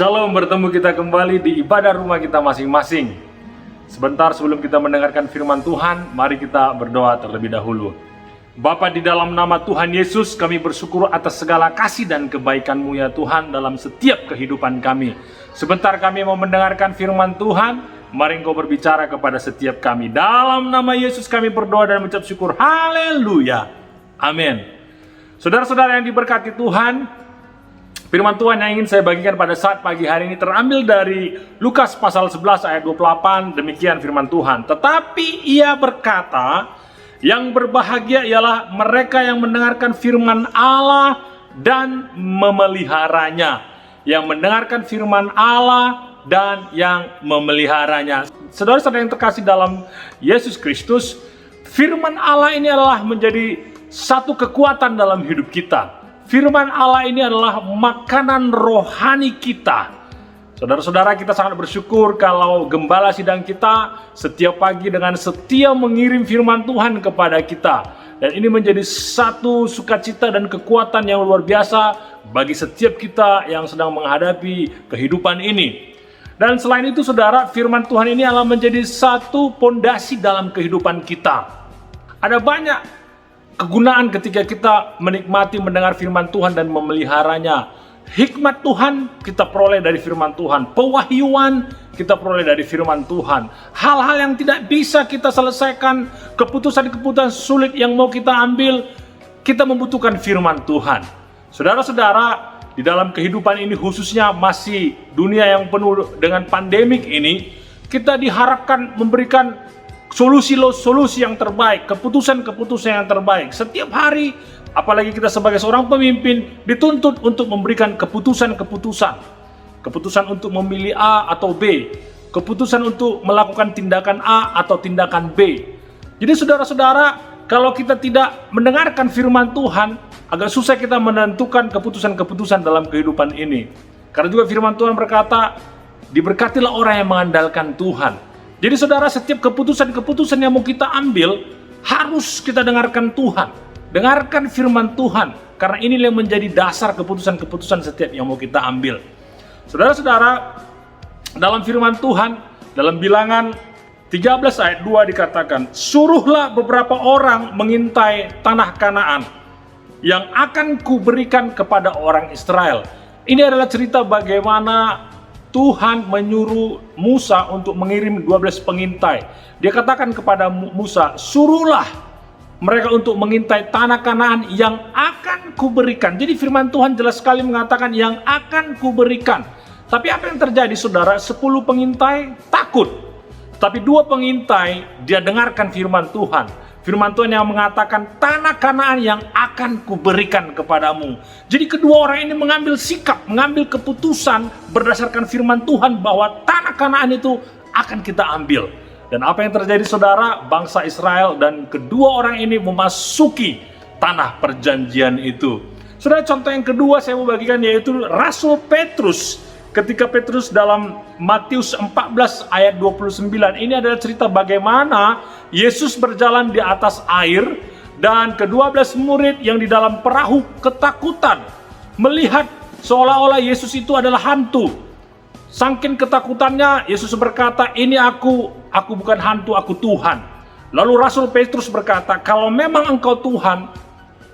Shalom, bertemu kita kembali di ibadah rumah kita masing-masing. Sebentar sebelum kita mendengarkan firman Tuhan, mari kita berdoa terlebih dahulu. Bapa, di dalam nama Tuhan Yesus, kami bersyukur atas segala kasih dan kebaikan-Mu ya Tuhan dalam setiap kehidupan kami. Sebentar kami mau mendengarkan firman Tuhan, mari Engkau berbicara kepada setiap kami. Dalam nama Yesus kami berdoa dan mengucap syukur. Haleluya. Amin. Saudara-saudara yang diberkati Tuhan, firman Tuhan yang ingin saya bagikan pada saat pagi hari ini terambil dari Lukas pasal 11 ayat 28, demikian firman Tuhan. Tetapi ia berkata, yang berbahagia ialah mereka yang mendengarkan firman Allah dan memeliharanya. Yang mendengarkan firman Allah dan yang memeliharanya. Saudara-saudara yang terkasih dalam Yesus Kristus, firman Allah ini adalah menjadi satu kekuatan dalam hidup kita. Firman Allah ini adalah makanan rohani kita. Saudara-saudara, kita sangat bersyukur kalau gembala sidang kita setiap pagi dengan setia mengirim firman Tuhan kepada kita. Dan ini menjadi satu sukacita dan kekuatan yang luar biasa bagi setiap kita yang sedang menghadapi kehidupan ini. Dan selain itu saudara, firman Tuhan ini adalah menjadi satu pondasi dalam kehidupan kita. Ada banyak kegunaan ketika kita menikmati mendengar firman Tuhan dan memeliharanya. Hikmat Tuhan kita peroleh dari firman Tuhan. Pewahyuan kita peroleh dari firman Tuhan. Hal-hal yang tidak bisa kita selesaikan, keputusan-keputusan sulit yang mau kita ambil, kita membutuhkan firman Tuhan. Saudara-saudara, di dalam kehidupan ini khususnya masih dunia yang penuh dengan pandemik ini, kita diharapkan memberikan solusi yang terbaik, keputusan-keputusan yang terbaik. Setiap hari, apalagi kita sebagai seorang pemimpin, dituntut untuk memberikan keputusan-keputusan. Keputusan untuk memilih A atau B. Keputusan untuk melakukan tindakan A atau tindakan B. Jadi saudara-saudara, kalau kita tidak mendengarkan firman Tuhan, agak susah kita menentukan keputusan-keputusan dalam kehidupan ini. Karena juga firman Tuhan berkata, diberkatilah orang yang mengandalkan Tuhan. Jadi saudara, setiap keputusan-keputusan yang mau kita ambil, harus kita dengarkan Tuhan. Dengarkan firman Tuhan. Karena ini yang menjadi dasar keputusan-keputusan setiap yang mau kita ambil. Saudara-saudara, dalam firman Tuhan, dalam Bilangan 13 ayat 2 dikatakan, suruhlah beberapa orang mengintai tanah Kanaan yang akan kuberikan kepada orang Israel. Ini adalah cerita bagaimana Tuhan menyuruh Musa untuk mengirim 12 pengintai. Dia katakan kepada Musa, suruhlah mereka untuk mengintai tanah Kanaan yang akan kuberikan. Jadi firman Tuhan jelas sekali mengatakan yang akan kuberikan. Tapi apa yang terjadi saudara? 10 pengintai takut. Tapi 2 pengintai dia dengarkan firman Tuhan. Firman Tuhan yang mengatakan tanah Kanaan yang akan kuberikan kepadamu. Jadi kedua orang ini mengambil sikap, mengambil keputusan berdasarkan firman Tuhan bahwa tanah Kanaan itu akan kita ambil. Dan apa yang terjadi saudara? Bangsa Israel dan kedua orang ini memasuki tanah perjanjian itu. Saudara, contoh yang kedua saya mau bagikan yaitu Rasul Petrus. Ketika Petrus dalam Matius 14 ayat 29, ini adalah cerita bagaimana Yesus berjalan di atas air dan ke-12 murid yang di dalam perahu ketakutan melihat seolah-olah Yesus itu adalah hantu. Saking ketakutannya, Yesus berkata, ini aku bukan hantu, aku Tuhan. Lalu Rasul Petrus berkata, kalau memang engkau Tuhan,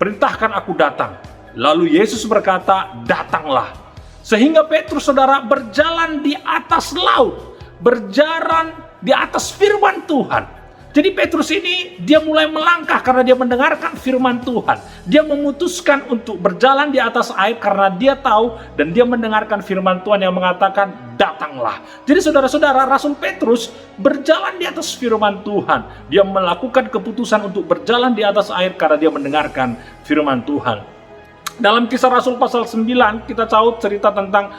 perintahkan aku datang. Lalu Yesus berkata, datanglah. Sehingga Petrus saudara berjalan di atas laut, berjalan di atas firman Tuhan. Jadi Petrus ini dia mulai melangkah karena dia mendengarkan firman Tuhan. Dia memutuskan untuk berjalan di atas air karena dia tahu dan dia mendengarkan firman Tuhan yang mengatakan datanglah. Jadi saudara-saudara, Rasul Petrus berjalan di atas firman Tuhan. Dia melakukan keputusan untuk berjalan di atas air karena dia mendengarkan firman Tuhan. Dalam Kisah Rasul pasal 9 kita tahu cerita tentang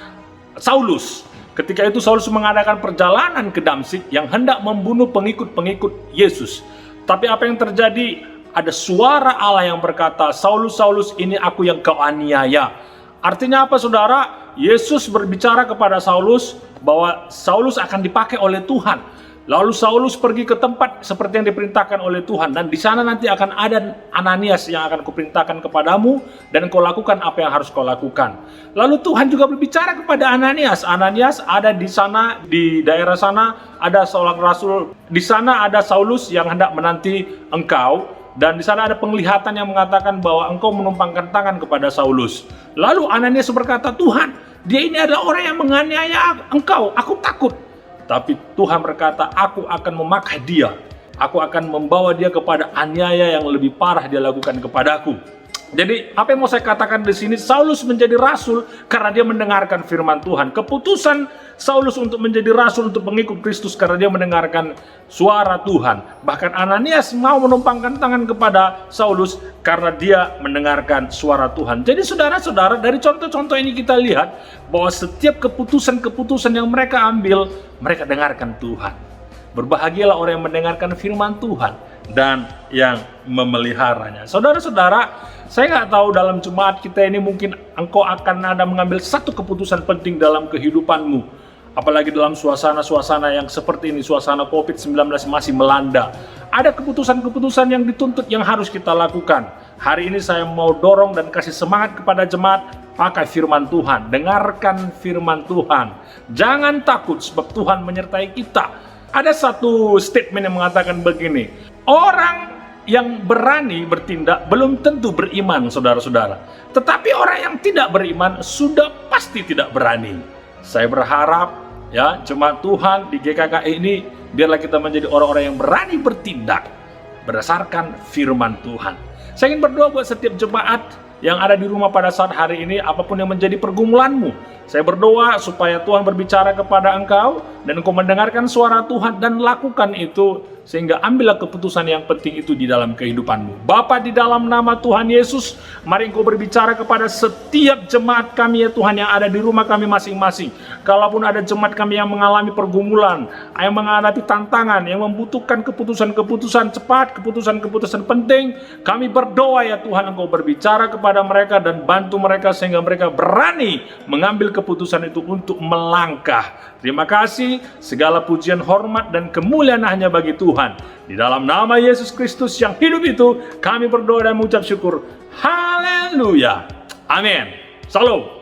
Saulus. Ketika itu Saulus mengadakan perjalanan ke Damsyik yang hendak membunuh pengikut-pengikut Yesus. Tapi apa yang terjadi? Ada suara Allah yang berkata, Saulus, Saulus, ini aku yang kau aniaya. Artinya apa saudara? Yesus berbicara kepada Saulus bahwa Saulus akan dipakai oleh Tuhan. Lalu Saulus pergi ke tempat seperti yang diperintahkan oleh Tuhan, dan di sana nanti akan ada Ananias yang akan kuperintahkan kepadamu, dan kau lakukan apa yang harus kau lakukan. Lalu Tuhan juga berbicara kepada Ananias. Ananias ada di sana, di daerah sana ada seorang rasul, di sana ada Saulus yang hendak menanti engkau, dan di sana ada penglihatan yang mengatakan bahwa engkau menumpangkan tangan kepada Saulus. Lalu Ananias berkata, Tuhan, dia ini adalah orang yang menganiaya engkau, aku takut. Tapi Tuhan berkata, aku akan memakai dia. Aku akan membawa dia kepada aniaya yang lebih parah dia lakukan kepadaku. Jadi apa yang mau saya katakan di sini, Saulus menjadi rasul karena dia mendengarkan firman Tuhan. Keputusan Saulus untuk menjadi rasul, untuk mengikut Kristus karena dia mendengarkan suara Tuhan. Bahkan Ananias mau menumpangkan tangan kepada Saulus karena dia mendengarkan suara Tuhan. Jadi saudara-saudara, dari contoh-contoh ini kita lihat bahwa setiap keputusan-keputusan yang mereka ambil, mereka dengarkan Tuhan. Berbahagialah orang yang mendengarkan firman Tuhan dan yang memeliharanya. Saudara-saudara, saya nggak tahu dalam jemaat kita ini mungkin engkau akan ada mengambil satu keputusan penting dalam kehidupanmu. Apalagi dalam suasana-suasana yang seperti ini, suasana COVID-19 masih melanda. Ada keputusan-keputusan yang dituntut yang harus kita lakukan. Hari ini saya mau dorong dan kasih semangat kepada jemaat, pakai firman Tuhan. Dengarkan firman Tuhan. Jangan takut sebab Tuhan menyertai kita. Ada satu statement yang mengatakan begini, orang yang berani bertindak belum tentu beriman, saudara-saudara. Tetapi orang yang tidak beriman sudah pasti tidak berani. Saya berharap ya, jemaat Tuhan di GKKI ini, biarlah kita menjadi orang-orang yang berani bertindak berdasarkan firman Tuhan. Saya ingin berdoa buat setiap jemaat yang ada di rumah pada saat hari ini, apapun yang menjadi pergumulanmu. Saya berdoa supaya Tuhan berbicara kepada engkau dan engkau mendengarkan suara Tuhan dan lakukan itu, sehingga ambillah keputusan yang penting itu di dalam kehidupanmu. Bapa, di dalam nama Tuhan Yesus, mari engkau berbicara kepada setiap jemaat kami ya Tuhan yang ada di rumah kami masing-masing. Kalaupun ada jemaat kami yang mengalami pergumulan, yang menghadapi tantangan, yang membutuhkan keputusan-keputusan cepat, keputusan-keputusan penting, kami berdoa ya Tuhan, engkau berbicara kepada mereka dan bantu mereka sehingga mereka berani mengambil keputusan itu untuk melangkah. Terima kasih, segala pujian, hormat, dan kemuliaan hanya bagi Tuhan. Di dalam nama Yesus Kristus yang hidup itu, kami berdoa dan mengucap syukur. Haleluya. Amin. Salam.